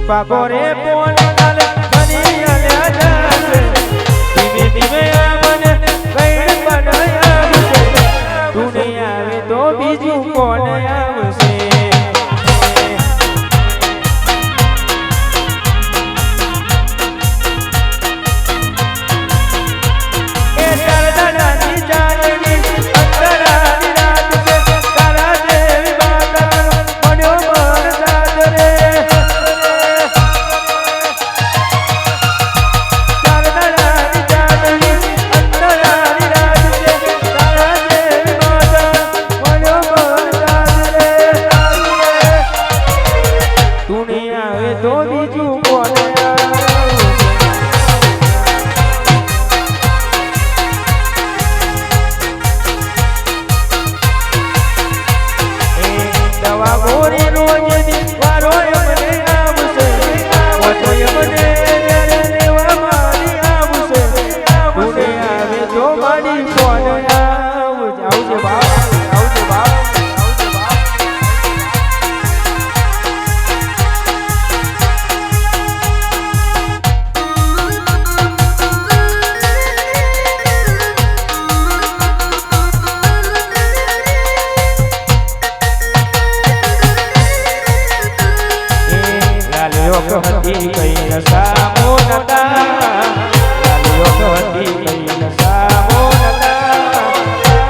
પાકોરે porn Nal બની આલ્યા જાશે ધીમે ધીમે મને કઈ બનાયા તું નહીં આવે તો બીજું કોણ આવશે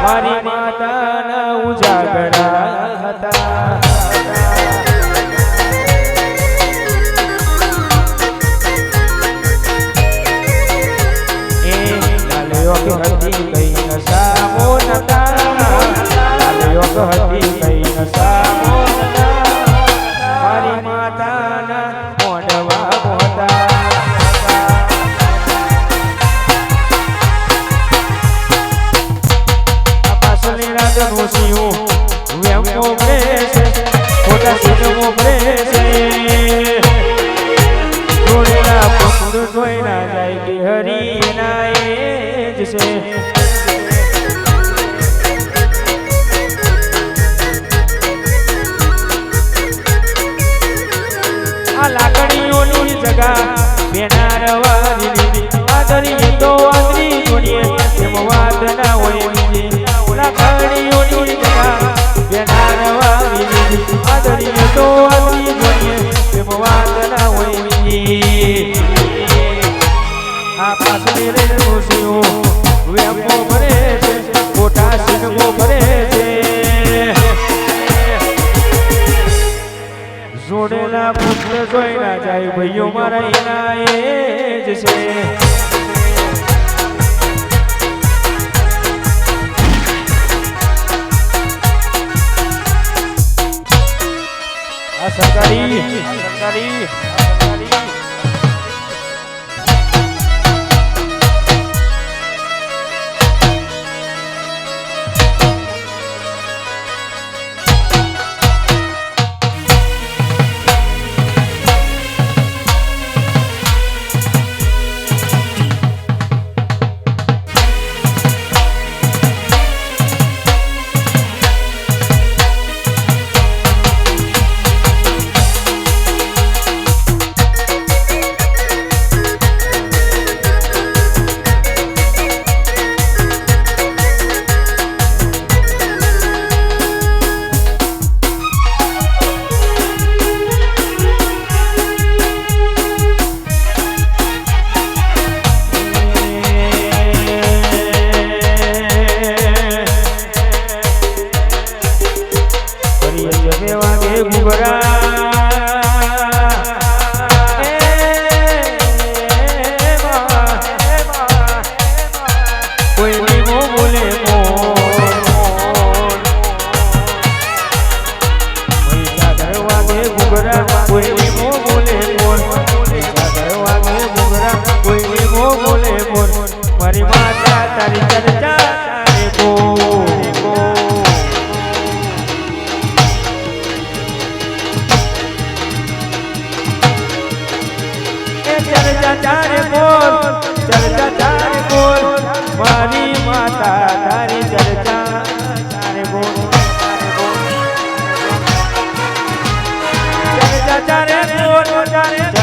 મારી માતાના ઉજાગરા હતા એ લાલ્યો હતી કઈ નશામો નતા લાલ્યો હતી કઈ નશામો નતા મારી માતાના મોઢવા મોટા Nosiu, vem comprese, toda cena comprese. Dorela pundu doina jai ki hari nae jise. Alakanioni jaga benarwani adari to adri duniya semwat na hoye. લાકડીઓની જગા બેનારવાની આદરીએ તો આદરી જોઈએ એમ વાત ના હોય બીજી આ પાછળ રે ખુશીઓ વેમો ભરે છે ખોટા સિનમો ભરે છે જોડેલા પુત્ર જોઈ ના જાય ભાઈઓ મારા એના એ જ છે सरकारी મારી માતા તારી ચર્ચા ચર્ચા ચારે બોલ મારી માતા તારી ચર્ચા ચારે બોલ ચર્ચા ચારે બોલ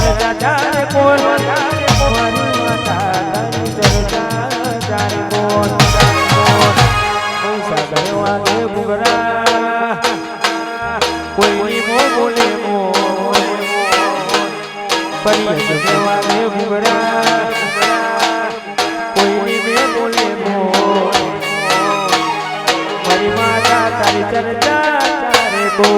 પરિય સેવા મે ભુગરા કોઈની મે બોલે મોર મારી માતા તારી ચર્ચા ચારે કો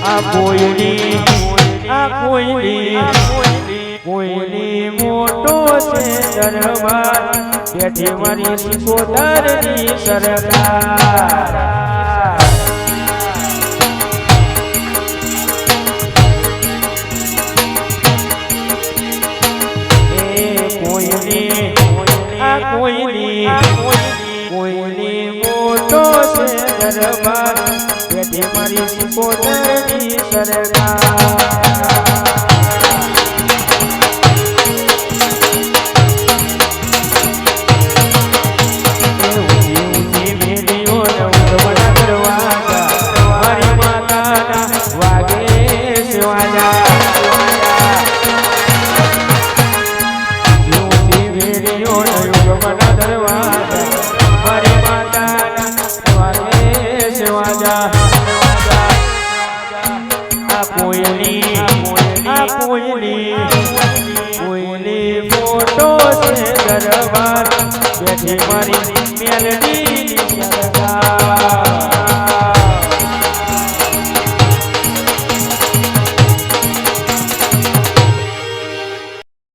આ કોઈની મોટો છે દરબાર બેઠી મારી સિકોતરની સરકાર કોઈની મોટો છે દરબાર બેઠી મારી સિકોતરની સરકાર કોઈની ફોટો છે દરબાર બેઠી મારી મેલડી સરકાર